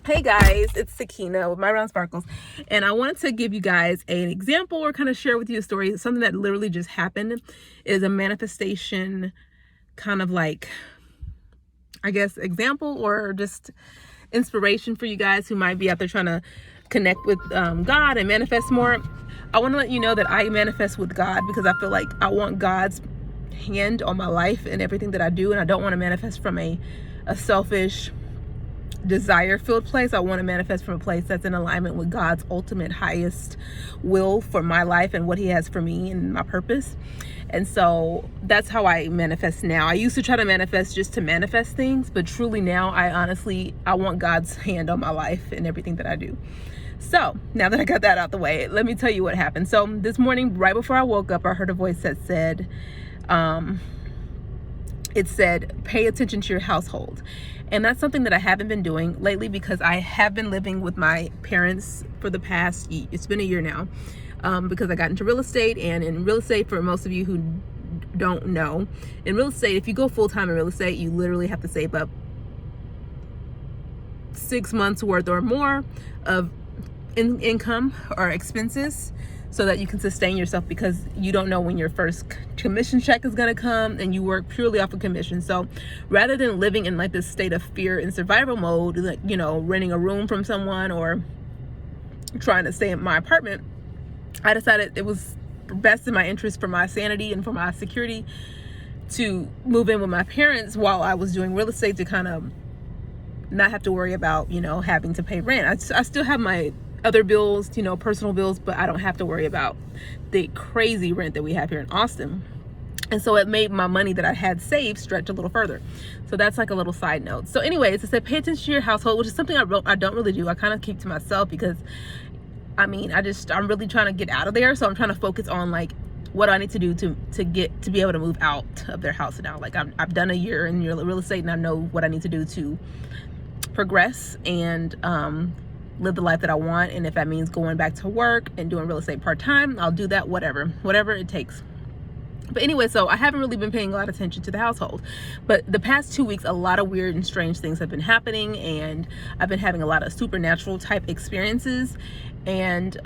Hey guys, it's Sakina with My Round Sparkles, and I wanted to give you guys an example or kind of share with you a story, something that literally just happened. It is a manifestation, kind of like, I guess, example or just inspiration for you guys who might be out there trying to connect with God and manifest more. I want to let you know that I manifest with God because I feel like I want God's hand on my life and everything that I do, and I don't want to manifest from a selfish, desire-filled place. I want to manifest from a place that's in alignment with God's ultimate highest will for my life and what he has for me and my purpose. And so that's how I manifest now. I used to try to manifest just to manifest things, but truly now I want God's hand on my life and everything that I do. So now that I got that out the way, let me tell you what happened. So this morning, right before I woke up, I heard a voice that said, pay attention to your household. And that's something that I haven't been doing lately because I have been living with my parents for the past, it's been a year now, because I got into real estate. And in real estate, for most of you who don't know, in real estate, if you go full-time in real estate, you literally have to save up 6 months worth or more of income or expenses so that you can sustain yourself, because you don't know when your first commission check is going to come, and you work purely off of commission. So rather than living in like this state of fear and survival mode, like, you know, renting a room from someone or trying to stay in my apartment, I decided it was best in my interest, for my sanity and for my security, to move in with my parents while I was doing real estate, to kind of not have to worry about, you know, having to pay rent. I still have my other bills, you know, personal bills, but I don't have to worry about the crazy rent that we have here in Austin. And so it made my money that I had saved stretch a little further. So that's like a little side note. So anyways, it said pay attention to your household, which is something I don't really do. I kind of keep to myself because I'm really trying to get out of there. So I'm trying to focus on like what I need to do to be able to move out of their house now. Like I've done a year in real estate, and I know what I need to do to progress and live the life that I want. And if that means going back to work and doing real estate part-time, I'll do that, whatever it takes. But anyway, so I haven't really been paying a lot of attention to the household. But the past 2 weeks, a lot of weird and strange things have been happening, and I've been having a lot of supernatural type experiences. And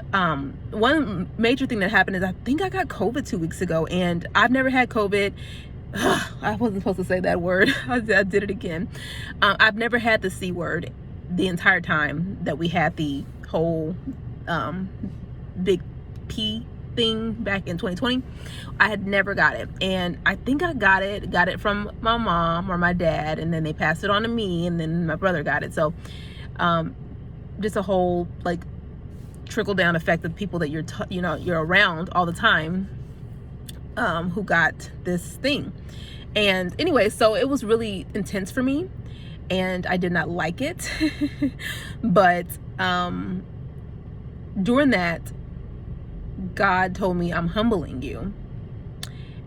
one major thing that happened is I think I got COVID 2 weeks ago, and I've never had COVID. I wasn't supposed to say that word. I did it again. I've never had the C word the entire time that we had the whole big P thing back in 2020. I had never got it, and I think I got it from my mom or my dad, and then they passed it on to me, and then my brother got it. So just a whole like trickle down effect of people that you're around all the time who got this thing. And anyway, so it was really intense for me, and I did not like it. But during that, God told me, I'm humbling you.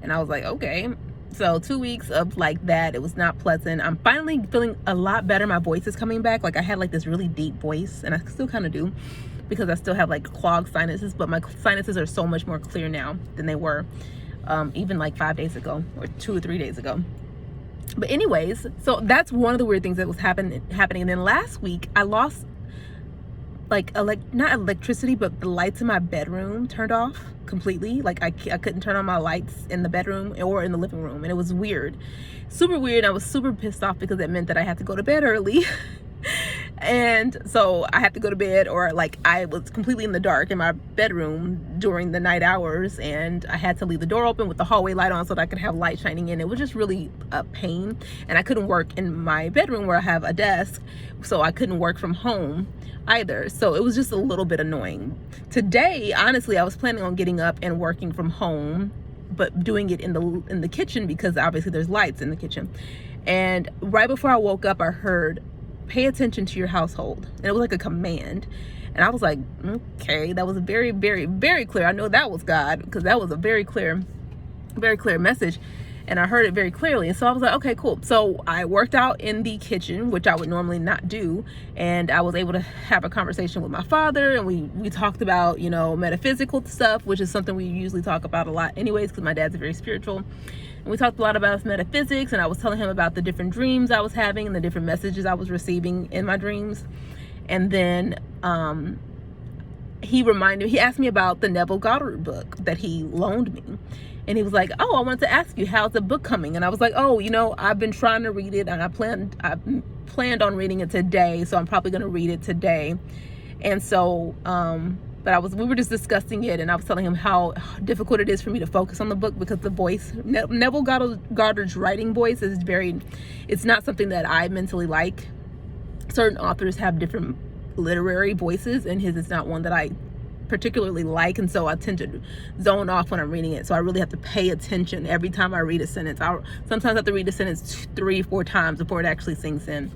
And I was like, okay. So 2 weeks of like that, it was not pleasant. I'm finally feeling a lot better. My voice is coming back. Like I had like this really deep voice, and I still kind of do, because I still have like clogged sinuses, but my sinuses are so much more clear now than they were even like 5 days ago or 2 or 3 days ago. But anyways, so that's one of the weird things that was happening. And then last week I lost not electricity, but the lights in my bedroom turned off completely. Like I couldn't turn on my lights in the bedroom or in the living room, and it was weird, super weird. I was super pissed off because it meant that I had to go to bed early. And so I had to go to bed, or like I was completely in the dark in my bedroom during the night hours, and I had to leave the door open with the hallway light on so that I could have light shining in. It was just really a pain, and I couldn't work in my bedroom where I have a desk, so I couldn't work from home either. So it was just a little bit annoying. Today, honestly, I was planning on getting up and working from home, but doing it in the kitchen, because obviously there's lights in the kitchen. And right before I woke up, I heard, pay attention to your household. And it was like a command. And I was like, okay, that was very, very, very clear. I know that was God, because that was a very clear message. And I heard it very clearly. And so I was like, okay, cool. So I worked out in the kitchen, which I would normally not do. And I was able to have a conversation with my father. And we talked about, you know, metaphysical stuff, which is something we usually talk about a lot anyways, because my dad's very spiritual. And we talked a lot about metaphysics. And I was telling him about the different dreams I was having and the different messages I was receiving in my dreams. And then he asked me about the Neville Goddard book that he loaned me. And he was like, oh, I wanted to ask you, how's the book coming? And I was like, oh, I've been trying to read it, and I planned on reading it today, so I'm probably going to read it today. And so, but we were just discussing it, and I was telling him how difficult it is for me to focus on the book because the voice, Neville Goddard's writing voice it's not something that I mentally like. Certain authors have different literary voices, and his is not one that I particularly like, and so I tend to zone off when I'm reading it. So I really have to pay attention every time I read a sentence. I sometimes have to read a sentence 3-4 times before it actually sinks in.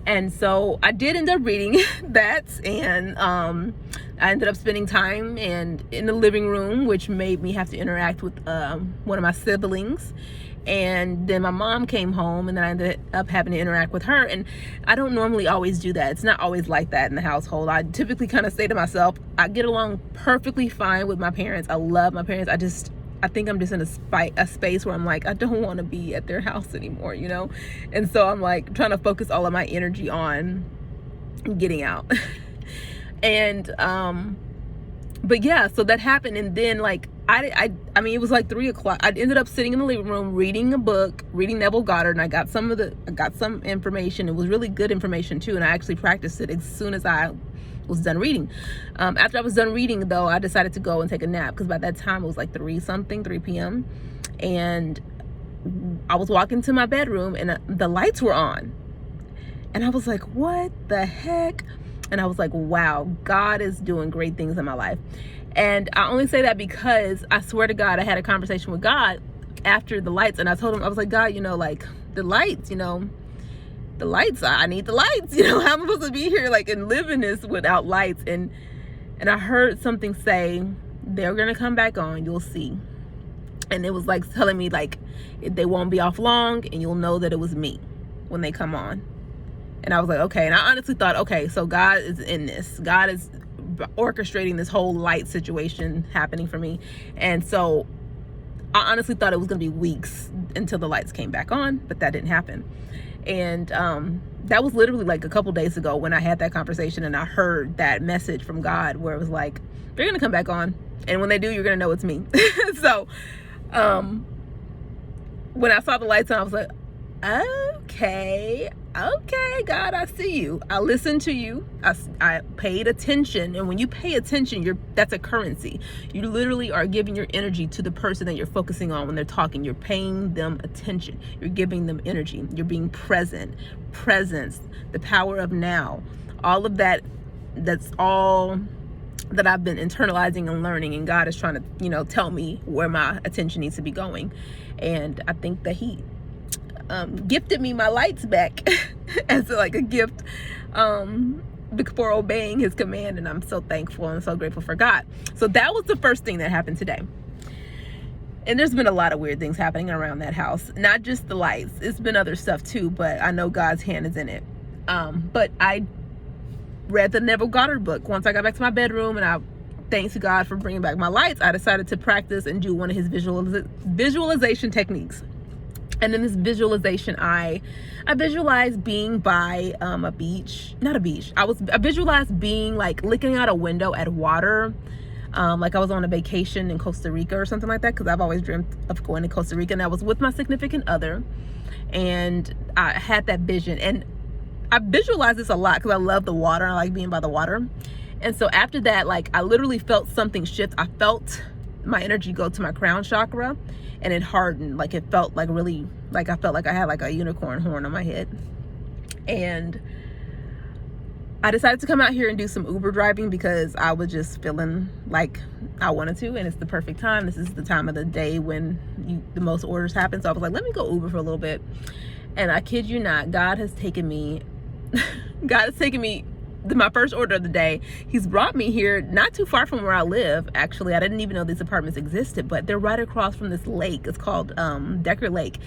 And so I did end up reading that, and I ended up spending time in the living room, which made me have to interact with one of my siblings. And then my mom came home, and then I ended up having to interact with her. And I don't normally always do that. It's not always like that in the household. I typically kind of say to myself, I get along perfectly fine with my parents. I love my parents. I think I'm just in a space where I'm like, I don't want to be at their house anymore, And so I'm like trying to focus all of my energy on getting out. And but yeah, so that happened. And then like I mean, it was like 3:00. I ended up sitting in the living room reading a book, reading Neville Goddard, and I got some information. It was really good information too, and I actually practiced it as soon as I was done reading. After I was done reading, though, I decided to go and take a nap because by that time it was like 3 p.m. and I was walking to my bedroom, and the lights were on, and I was like, what the heck? And I was like, wow, God is doing great things in my life. And I only say that because I swear to God, I had a conversation with God after the lights, and I told him, I was like, God, like the lights, the lights, I need the lights, how am I supposed to be here like and live in this without lights? And I heard something say, they're gonna come back on, you'll see. And it was like telling me like they won't be off long, and you'll know that it was me when they come on. And I was like, okay. And I honestly thought, okay, so God is in this. God is orchestrating this whole light situation happening for me. And so I honestly thought it was gonna be weeks until the lights came back on, but that didn't happen. And that was literally like a couple days ago when I had that conversation, and I heard that message from God where it was like, they're gonna come back on, and when they do, you're gonna know it's me. So when I saw the lights on, I was like, okay, God, I see you. I listened to you. I paid attention. And when you pay attention, that's a currency. You literally are giving your energy to the person that you're focusing on when they're talking. You're paying them attention. You're giving them energy. You're being present. Presence, the power of now. All of that, that's all that I've been internalizing and learning. And God is trying to, tell me where my attention needs to be going. And I think that He gifted me my lights back as like a gift for obeying His command, and I'm so thankful and so grateful for God. So that was the first thing that happened today. And there's been a lot of weird things happening around that house, not just the lights. It's been other stuff too, but I know God's hand is in it. But I read the Neville Goddard book once I got back to my bedroom, and thanks to God for bringing back my lights, I decided to practice and do one of his visualization techniques. And in this visualization, I visualized being by a beach, not a beach. I visualized being like looking out a window at water, like I was on a vacation in Costa Rica or something like that, because I've always dreamt of going to Costa Rica. And I was with my significant other, and I had that vision. And I visualize this a lot because I love the water. I like being by the water. And so after that, like I literally felt something shift. I felt my energy go to my crown chakra, and it hardened. Like it felt like really, like I felt like I had like a unicorn horn on my head. And I decided to come out here and do some Uber driving because I was just feeling like I wanted to, and it's the perfect time. This is the time of the day when the most orders happen. So I was like, let me go Uber for a little bit. And I kid you not, God has taken me my first order of the day. He's brought me here not too far from where I live. Actually, I didn't even know these apartments existed, but they're right across from this lake. It's called Decker Lake.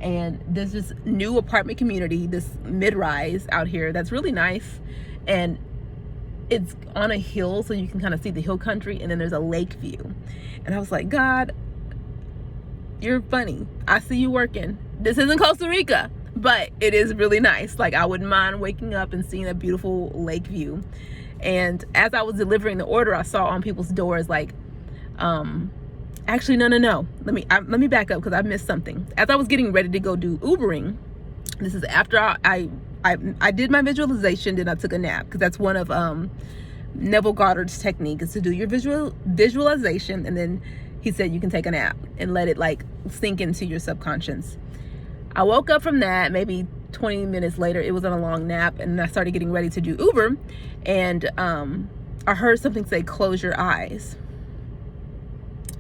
And there's this new apartment community, this mid-rise out here that's really nice. And it's on a hill, so you can kind of see the hill country, and then there's a lake view. And I was like, God, you're funny. I see you working. This isn't Costa Rica. but it is really nice. Like, I wouldn't mind waking up and seeing a beautiful lake view. And as I was delivering the order, I saw on people's doors, like, actually, no. Let me back up, because I missed something. As I was getting ready to go do Ubering, this is after I did my visualization, then I took a nap, because that's one of Neville Goddard's technique, is to do your visualization, and then he said you can take a nap and let it like sink into your subconscious. I woke up from that maybe 20 minutes later. It wasn't a long nap, and I started getting ready to do Uber, and I heard something say, "Close your eyes."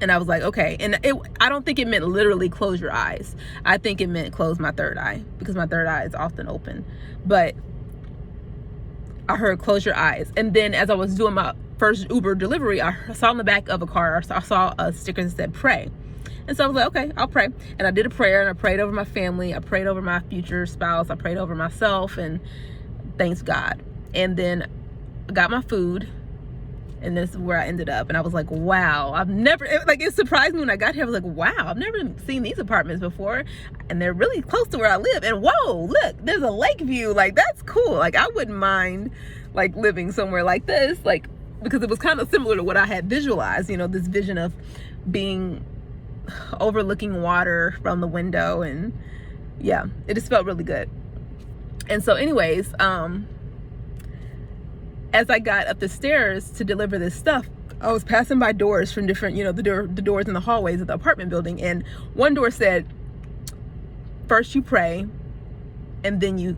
And I was like, okay. And I don't think it meant literally close your eyes. I think it meant close my third eye, because my third eye is often open. But I heard close your eyes. And then as I was doing my first Uber delivery, I saw in the back of a car, I saw a sticker that said pray. And so I was like, okay, I'll pray. And I did a prayer, and I prayed over my family. I prayed over my future spouse. I prayed over myself, and thanks God. And then I got my food. And this is where I ended up. And I was like, wow, it surprised me when I got here. I was like, wow, I've never seen these apartments before. And they're really close to where I live. And whoa, look, there's a lake view. Like, that's cool. Like, I wouldn't mind like living somewhere like this, like, because it was kind of similar to what I had visualized, this vision of being overlooking water from the window. And yeah, it just felt really good. And so anyways, as I got up the stairs to deliver this stuff, I was passing by doors from different, the doors in the hallways of the apartment building. And one door said, first you pray, and then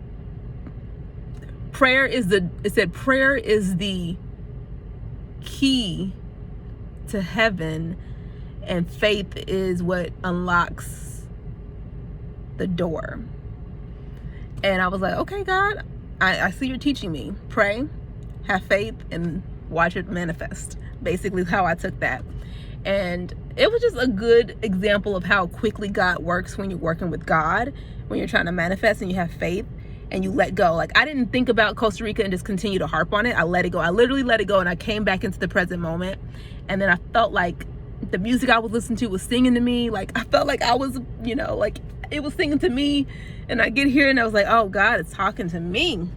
prayer is the key to heaven, and faith is what unlocks the door. And I was like, okay, God, I see you're teaching me. Pray, have faith, and watch it manifest. Basically how I took that. And it was just a good example of how quickly God works when you're working with God, when you're trying to manifest and you have faith and you let go. Like, I didn't think about Costa Rica and just continue to harp on it. I let it go. I literally let it go, and I came back into the present moment. And then I felt like the music I was listening to was singing to me. Like, I felt like I was, like it was singing to me. And I get here and I was like, oh, God, it's talking to me.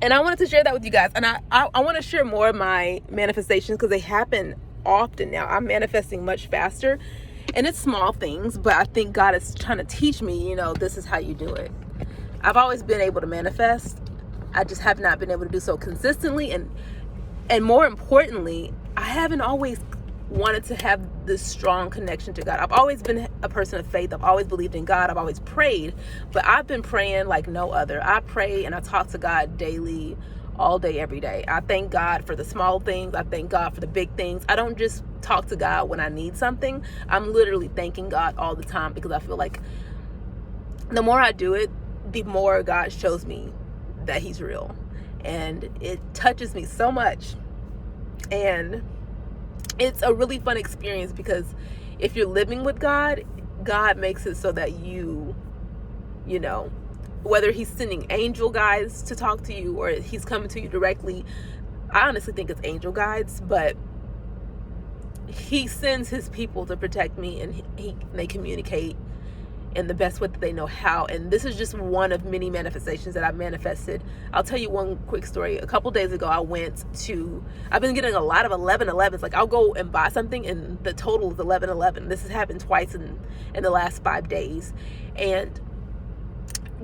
And I wanted to share that with you guys. And I want to share more of my manifestations, because they happen often now. I'm manifesting much faster, and it's small things, but I think God is trying to teach me, this is how you do it. I've always been able to manifest. I just have not been able to do so consistently. And more importantly, I haven't always wanted to have this strong connection to God. I've always been a person of faith. I've always believed in God. I've always prayed, but I've been praying like no other. I pray and I talk to God daily, all day, every day. I thank God for the small things. I thank God for the big things. I don't just talk to God when I need something. I'm literally thanking God all the time, because I feel like the more I do it, the more God shows me that He's real. And it touches me so much. And it's a really fun experience, because if you're living with God, God makes it so that you whether He's sending angel guides to talk to you or He's coming to you directly, I honestly think it's angel guides, but He sends His people to protect me, and they communicate in the best way that they know how. And this is just one of many manifestations that I've manifested. I'll tell you one quick story. A couple days ago, I've been getting a lot of 11/11s. Like, I'll go and buy something and the total is 11/11. This has happened twice in the last 5 days. And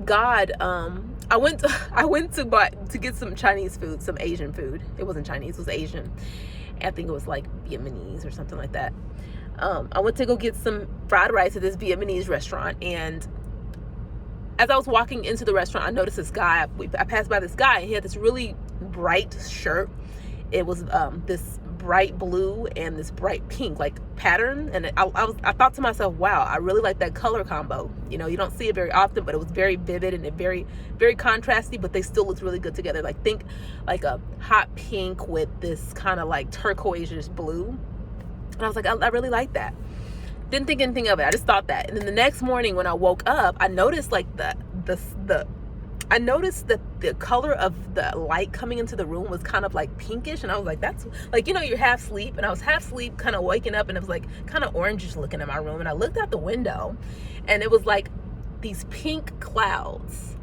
God, I went to get some Chinese food, some Asian food. It wasn't Chinese, it was Asian. I think it was like Vietnamese or something like that. I went to go get some fried rice at this Vietnamese restaurant, and as I was walking into the restaurant, I noticed this guy. I passed by this guy, and he had this really bright shirt. It was this bright blue and this bright pink like pattern, and I thought to myself, wow, I really like that color combo. You don't see it very often, but it was very vivid and very, very contrasty, but they still looked really good together. Like, think like a hot pink with this kind of like turquoise blue. And I was like, I really like that. Didn't think anything of it. I just thought that. And then the next morning when I woke up, I noticed like I noticed that the color of the light coming into the room was kind of like pinkish. And I was like, that's like, you're half asleep. And I was half asleep, kind of waking up, and it was like kind of orangish looking in my room. And I looked out the window, and it was like these pink clouds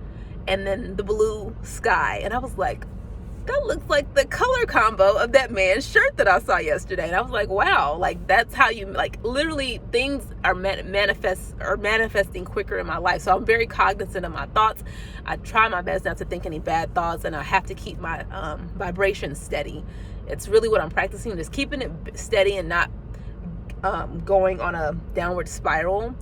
and then the blue sky. And I was like, that looks like the color combo of that man's shirt that I saw yesterday. And I was like, wow, like that's how you, like, literally things are manifesting quicker in my life. So I'm very cognizant of my thoughts. I try my best not to think any bad thoughts, and I have to keep my vibration steady. It's really what I'm practicing, just keeping it steady and not going on a downward spiral,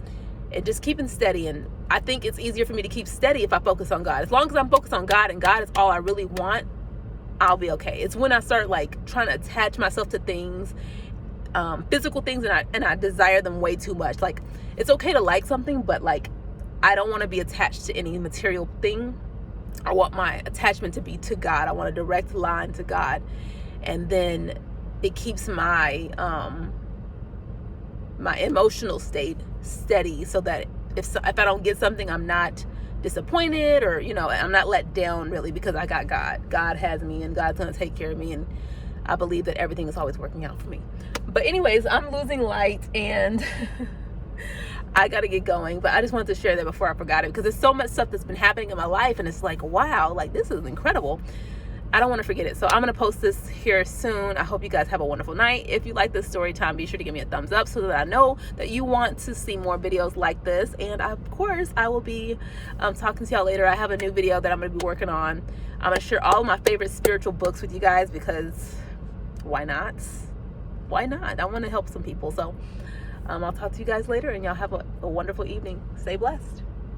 and just keeping steady. And I think it's easier for me to keep steady if I focus on God. As long as I'm focused on God and God is all I really want, I'll be okay. It's when I start like trying to attach myself to things, physical things, and I desire them way too much. Like, it's okay to like something, but like I don't want to be attached to any material thing. I want my attachment to be to God. I want a direct line to God, and then it keeps my my emotional state steady, so that if I don't get something, I'm not disappointed, or I'm not let down, really, because I got God has me, and God's gonna take care of me, and I believe that everything is always working out for me. But anyways, I'm losing light, and I gotta get going, but I just wanted to share that before I forgot it, because there's so much stuff that's been happening in my life, and it's like, wow, like this is incredible. I don't want to forget it. So I'm going to post this here soon. I hope you guys have a wonderful night. If you like this story time, be sure to give me a thumbs up so that I know that you want to see more videos like this. And of course, I will be talking to y'all later. I have a new video that I'm going to be working on. I'm going to share all my favorite spiritual books with you guys, because why not? Why not? I want to help some people. So I'll talk to you guys later, and y'all have a wonderful evening. Stay blessed.